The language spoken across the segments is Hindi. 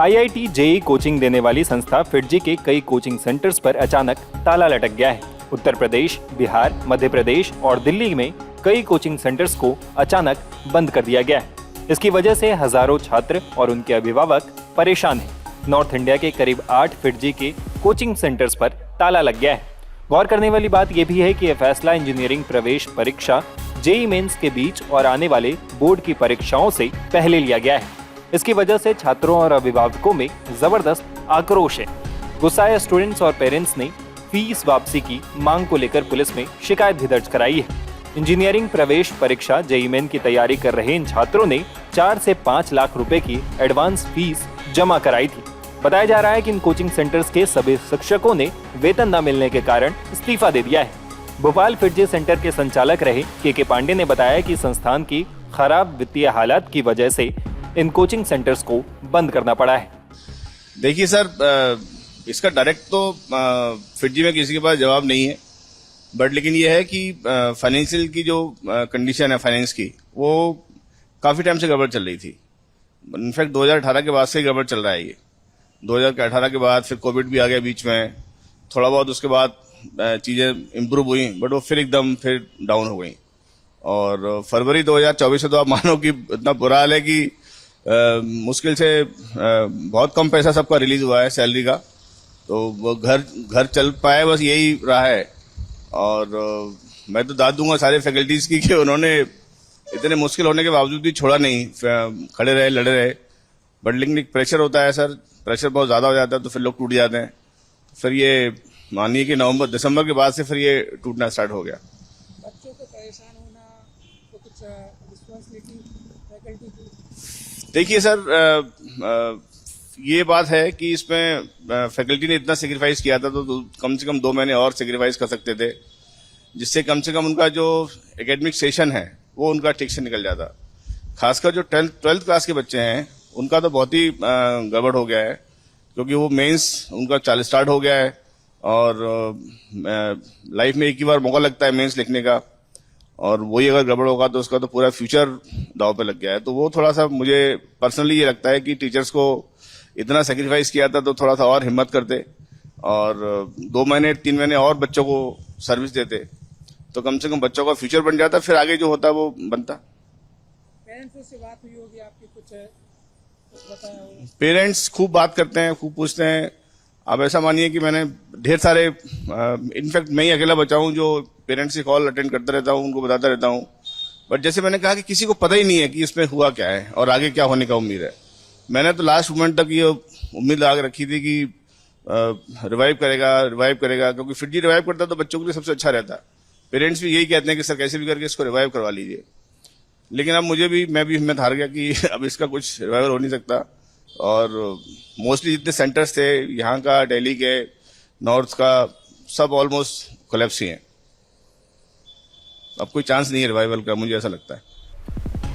आईआईटी जेईई कोचिंग देने वाली संस्था फिटजी के कई कोचिंग सेंटर्स पर अचानक ताला लटक गया है। उत्तर प्रदेश, बिहार, मध्य प्रदेश और दिल्ली में कई कोचिंग सेंटर्स को अचानक बंद कर दिया गया है। इसकी वजह से हजारों छात्र और उनके अभिभावक परेशान हैं। नॉर्थ इंडिया के करीब 8 फिटजी के कोचिंग सेंटर्स पर ताला लग गया है। गौर करने वाली बात यह भी है कि यह फैसला इंजीनियरिंग प्रवेश परीक्षा जेईई मेंस के बीच और आने वाले बोर्ड की परीक्षाओं से पहले लिया गया है। इसकी वजह से छात्रों और अभिभावकों में जबरदस्त आक्रोश है। गुस्साए स्टूडेंट्स और पेरेंट्स ने फीस वापसी की मांग को लेकर पुलिस में शिकायत भी दर्ज कराई है। इंजीनियरिंग प्रवेश परीक्षा जेईई मेन की तैयारी कर रहे इन छात्रों ने 4 से 5 लाख रुपए की एडवांस फीस जमा कराई थी। बताया जा रहा है कि इन कोचिंग सेंटर्स के सभी शिक्षकों ने वेतन न मिलने के कारण इस्तीफा दे दिया है। भोपाल फिटजी सेंटर के संचालक रहे के पांडे ने बताया कि संस्थान की खराब वित्तीय हालात की वजह से इन कोचिंग सेंटर्स को बंद करना पड़ा है। देखिए सर, इसका डायरेक्ट तो फिटजी में किसी के पास जवाब नहीं है, बट लेकिन ये है कि फाइनेंशियल की जो कंडीशन है फाइनेंस की, वो काफी टाइम से गड़बड़ चल रही थी। इनफैक्ट 2018 के बाद से ही गड़बड़ चल रहा है। ये 2018 के बाद फिर कोविड भी आ गया बीच में, थोड़ा बहुत उसके बाद चीजें इम्प्रूव हुई, बट वो फिर एकदम फिर डाउन हो गई। और फरवरी 2024 से तो आप मानो कि इतना बुरा हाल है कि मुश्किल से बहुत कम पैसा सबका रिलीज हुआ है सैलरी का, तो वो घर चल पाए, बस यही रहा है। और मैं तो दाद दूंगा सारे फैकल्टीज की कि उन्होंने इतने मुश्किल होने के बावजूद भी छोड़ा नहीं, खड़े रहे, लड़े रहे। बट लेकिन एक प्रेशर होता है सर, प्रेशर बहुत ज्यादा हो जाता है तो फिर लोग टूट जाते हैं। फिर ये मानिए कि दिसंबर के बाद से फिर ये टूटना स्टार्ट हो गया। बच्चों को परेशान होना, तो कुछ रिस्पॉन्सिबिलिटी फैकल्टी की। देखिए सर, ये बात है कि इसमें फैकल्टी ने इतना सेक्रीफाइस किया था तो कम से कम 2 महीने और सेक्रीफाइस कर सकते थे, जिससे कम से कम उनका जो एकेडमिक सेशन है वो उनका ठीक से निकल जाता। खासकर जो 12th क्लास के बच्चे हैं उनका तो बहुत ही गड़बड़ हो गया है, क्योंकि वो मेंस उनका स्टार्ट हो गया है और लाइफ में एक ही बार मौका लगता है मेंस लिखने का, और वही अगर गड़बड़ होगा तो उसका तो पूरा फ्यूचर दांव पे लग गया है। तो वो थोड़ा सा मुझे पर्सनली ये लगता है कि टीचर्स को इतना सेक्रीफाइस किया था तो थोड़ा सा और हिम्मत करते और 2 महीने 3 महीने और बच्चों को सर्विस देते, तो कम से कम बच्चों का फ्यूचर बन जाता, फिर आगे जो होता वो बनता। पेरेंट्स से बात हुई होगी आपकी, कुछ बताया होगा? पेरेंट्स खूब बात करते हैं, खूब पूछते हैं। अब ऐसा मानिए कि मैंने ढेर सारे, इनफैक्ट मैं ही अकेला बचा हूं जो पेरेंट्स की कॉल अटेंड करता रहता हूं, उनको बताता रहता हूं। बट जैसे मैंने कहा कि किसी को पता ही नहीं है कि इसमें हुआ क्या है और आगे क्या होने का उम्मीद है। मैंने तो लास्ट मोमेंट तक ये उम्मीद लगा रखी थी कि रिवाइव करेगा, क्योंकि फिटजी रिवाइव करता तो बच्चों के लिए सबसे अच्छा रहता। पेरेंट्स भी यही कहते हैं कि सर कैसे भी करके इसको रिवाइव करवा लीजिए, लेकिन अब मैं भी हिम्मत हार गया कि अब इसका कुछ रिवाइवल हो नहीं सकता। और मोस्टली जितने सेंटर्स थे यहाँ का, दिल्ली के, नॉर्थ का, सब ऑलमोस्ट कोलैप्स ही हैं। अब कोई चांस नहीं है रिवाइवल का, मुझे ऐसा लगता है।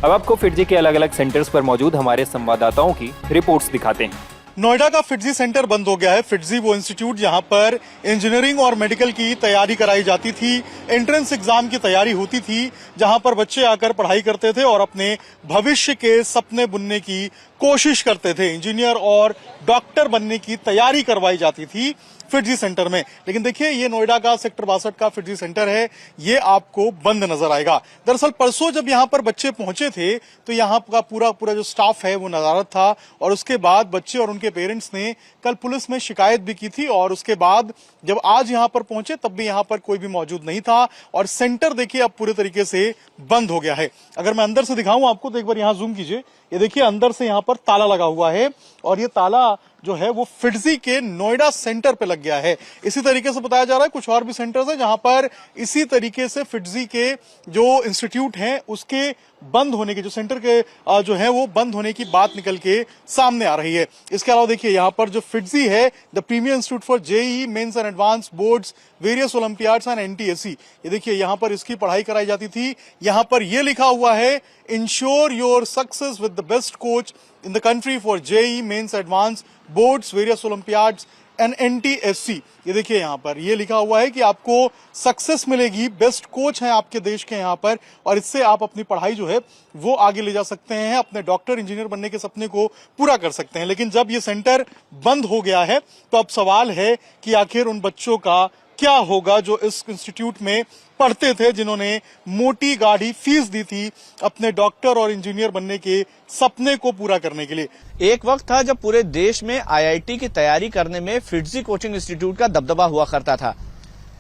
अब आपको फिटजी के अलग अलग सेंटर्स पर मौजूद हमारे संवाददाताओं की रिपोर्ट्स दिखाते हैं। नोएडा का फिटजी सेंटर बंद हो गया है। फिटजी वो इंस्टीट्यूट जहां पर इंजीनियरिंग और मेडिकल की तैयारी कराई जाती थी, एंट्रेंस एग्जाम की तैयारी होती थी, जहां पर बच्चे आकर पढ़ाई करते थे और अपने भविष्य के सपने बुनने की कोशिश करते थे। इंजीनियर और डॉक्टर बनने की तैयारी करवाई जाती थी फिटजी सेंटर में। लेकिन देखिए, ये नोएडा का सेक्टर 62 का फिटजी सेंटर है, ये आपको बंद नजर आएगा। दरअसल परसों जब यहाँ पर बच्चे पहुंचे थे तो यहाँ का पूरा जो स्टाफ है वो नजारत था, और उसके बाद बच्चे और उनके पेरेंट्स ने कल पुलिस में शिकायत भी की थी। और उसके बाद जब आज यहाँ पर पहुंचे तब भी यहाँ पर कोई भी मौजूद नहीं था, और सेंटर देखिए अब पूरे तरीके से बंद हो गया है। अगर मैं अंदर से दिखाऊं आपको तो एक बार यहाँ जूम कीजिए, ये देखिए अंदर से यहाँ पर ताला लगा हुआ है, और ये ताला जो है वो फिटजी के नोएडा सेंटर पे लग गया है। इसी तरीके से बताया जा रहा है कुछ और भी सेंटर्स हैं जहां पर इसी तरीके से फिटजी के जो इंस्टीट्यूट हैं उसके बंद होने के, जो सेंटर के जो है वो बंद होने की बात निकल के सामने आ रही है। इसके अलावा देखिए यहाँ पर जो फिटजी है, the premier institute for JEE mains and advance boards, various olympiads and NTSC, ये देखिए यहाँ पर इसकी पढ़ाई कराई जाती थी। यहाँ पर ये लिखा हुआ है, ensure your success with the best coach in the country for JEE mains advanced boards, various Olympiads NNTSC। ये देखिए यहाँ पर ये लिखा हुआ है कि आपको सक्सेस मिलेगी, बेस्ट कोच हैं आपके देश के यहाँ पर, और इससे आप अपनी पढ़ाई जो है वो आगे ले जा सकते हैं, अपने डॉक्टर इंजीनियर बनने के सपने को पूरा कर सकते हैं। लेकिन जब ये सेंटर बंद हो गया है तो अब सवाल है कि आखिर उन बच्चों का क्या होगा जो इस इंस्टीट्यूट में पढ़ते थे, जिन्होंने मोटी गाढ़ी फीस दी थी अपने डॉक्टर और इंजीनियर बनने के सपने को पूरा करने के लिए। एक वक्त था जब पूरे देश में IIT की तैयारी करने में फिटजी कोचिंग इंस्टीट्यूट का दबदबा हुआ करता था,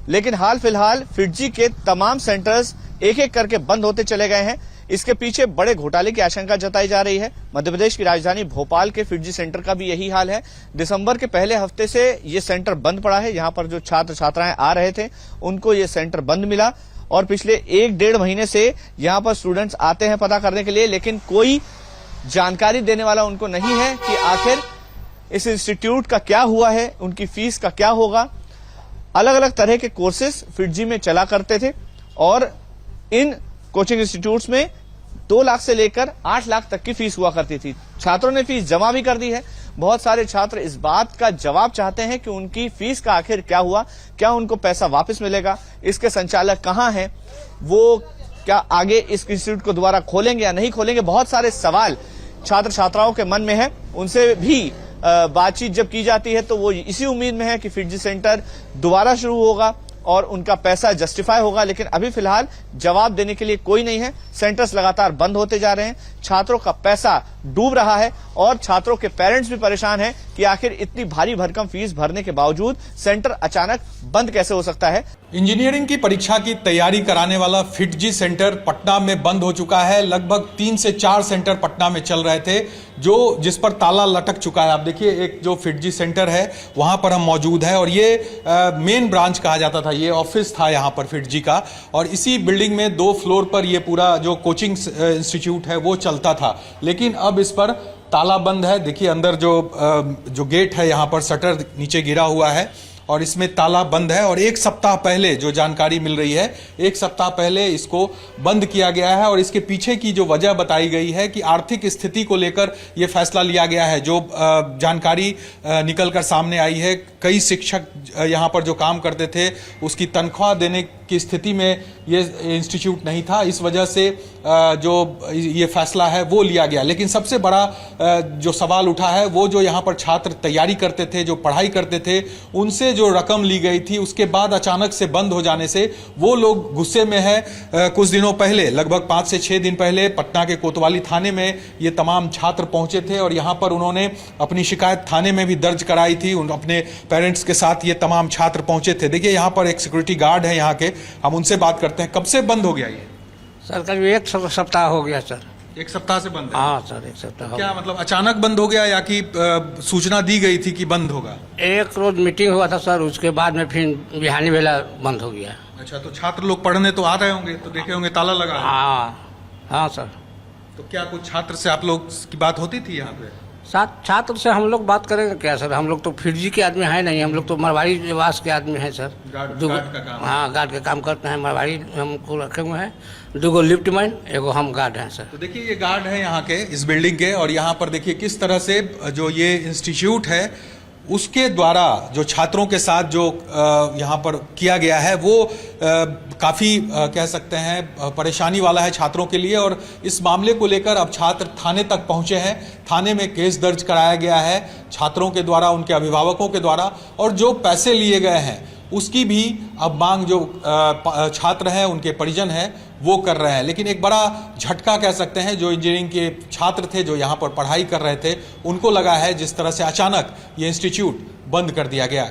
लेकिन हाल फिलहाल फिटजी के तमाम सेंटर्स एक एक करके बंद होते चले गए हैं। इसके पीछे बड़े घोटाले की आशंका जताई जा रही है। मध्य प्रदेश की राजधानी भोपाल के फिटजी सेंटर का भी यही हाल है। दिसंबर के पहले हफ्ते से ये सेंटर बंद पड़ा है। यहाँ पर जो छात्र छात्राएं आ रहे थे उनको ये सेंटर बंद मिला, और पिछले 1-1.5 महीने से यहाँ पर स्टूडेंट्स आते हैं पता करने के लिए, लेकिन कोई जानकारी देने वाला उनको नहीं है कि आखिर इस इंस्टीट्यूट का क्या हुआ है, उनकी फीस का क्या होगा। अलग अलग तरह के कोर्सेज फिटजी में चला करते थे, और इन कोचिंग इंस्टीट्यूट्स में 2 लाख से लेकर 8 लाख तक की फीस हुआ करती थी। छात्रों ने फीस जमा भी कर दी है। बहुत सारे छात्र इस बात का जवाब चाहते हैं कि उनकी फीस का आखिर क्या हुआ, क्या उनको पैसा वापस मिलेगा, इसके संचालक कहां हैं, वो क्या आगे इस इंस्टीट्यूट को दोबारा खोलेंगे या नहीं खोलेंगे। बहुत सारे सवाल छात्र छात्राओं के मन में है। उनसे भी बातचीत जब की जाती है तो वो इसी उम्मीद में है कि फिटजी सेंटर दोबारा शुरू होगा और उनका पैसा जस्टिफाई होगा, लेकिन अभी फिलहाल जवाब देने के लिए कोई नहीं है। सेंटर्स लगातार बंद होते जा रहे हैं, छात्रों का पैसा डूब रहा है, और छात्रों के पेरेंट्स भी परेशान हैं कि आखिर इतनी भारी भरकम फीस भरने के बावजूद सेंटर अचानक बंद कैसे हो सकता है। इंजीनियरिंग की परीक्षा की तैयारी कराने वाला फिटजी सेंटर पटना में बंद हो चुका है। लगभग 3 से 4 सेंटर पटना में चल रहे थे जिस पर ताला लटक चुका है। आप देखिए, एक जो फिटजी सेंटर है वहां पर हम मौजूद है, और ये मेन ब्रांच कहा जाता था, ये ऑफिस था यहाँ पर फिटजी का, और इसी बिल्डिंग में 2 फ्लोर पर ये पूरा जो कोचिंग इंस्टीट्यूट है वो चलता था। लेकिन अब इस पर ताला बंद है। देखिए अंदर जो गेट है यहाँ पर शटर नीचे गिरा हुआ है और इसमें ताला बंद है, और 1 सप्ताह पहले जो जानकारी मिल रही है, 1 सप्ताह पहले इसको बंद किया गया है। और इसके पीछे की जो वजह बताई गई है कि आर्थिक स्थिति को लेकर यह फैसला लिया गया है। जो जानकारी निकलकर सामने आई है, कई शिक्षक यहाँ पर जो काम करते थे उसकी तनख्वाह देने की स्थिति में ये इंस्टीट्यूट नहीं था, इस वजह से जो ये फैसला है वो लिया गया। लेकिन सबसे बड़ा जो सवाल उठा है वो जो यहाँ पर छात्र तैयारी करते थे, जो पढ़ाई करते थे, उनसे जो रकम ली गई थी उसके बाद अचानक से बंद हो जाने से वो लोग गुस्से में है। कुछ दिनों पहले, लगभग 5 से 6 दिन पहले, पटना के कोतवाली थाने में ये तमाम छात्र पहुंचे थे, और यहाँ पर उन्होंने अपनी शिकायत थाने में भी दर्ज कराई थी। अपने पेरेंट्स के साथ ये तमाम छात्र पहुंचे थे। देखिए यहाँ पर एक सिक्योरिटी गार्ड है यहाँ के, हम उनसे बात करते हैं। कब से बंद हो गया ये? सर करीब 1 सप्ताह हो गया सर। 1 सप्ताह से बंद है? हाँ सर, 1 सप्ताह। क्या मतलब अचानक बंद हो गया या कि सूचना दी गई थी कि बंद होगा? एक रोज मीटिंग हुआ था सर, उसके बाद में फिर बिहानी बेला बंद हो गया। अच्छा, तो छात्र लोग पढ़ने तो आ रहे होंगे, तो देखे होंगे ताला लगा है। हाँ सर। तो क्या कुछ छात्र से आप लोग की बात होती थी यहाँ पे? छात्र से हम लोग बात करेंगे क्या सर? हम लोग तो फिटजी के आदमी है नहीं, हम लोग तो मरवाड़ी निवास के आदमी हैं सर। गार्ड का काम? हाँ, गार्ड का काम करते हैं। मरवाड़ी हमको रखे हुए हैं, 2 लिफ्ट मैन, 1 हम गार्ड हैं सर। तो देखिए ये गार्ड है यहाँ के, इस बिल्डिंग के, और यहाँ पर देखिए किस तरह से जो ये इंस्टीट्यूट है उसके द्वारा जो छात्रों के साथ जो यहाँ पर किया गया है वो काफ़ी कह सकते हैं परेशानी वाला है छात्रों के लिए। और इस मामले को लेकर अब छात्र थाने तक पहुँचे हैं। थाने में केस दर्ज कराया गया है छात्रों के द्वारा, उनके अभिभावकों के द्वारा, और जो पैसे लिए गए हैं उसकी भी अब मांग जो छात्र हैं, उनके परिजन हैं, वो कर रहे हैं। लेकिन एक बड़ा झटका कह सकते हैं जो इंजीनियरिंग के छात्र थे, जो यहाँ पर पढ़ाई कर रहे थे, उनको लगा है जिस तरह से अचानक ये इंस्टीट्यूट बंद कर दिया गया।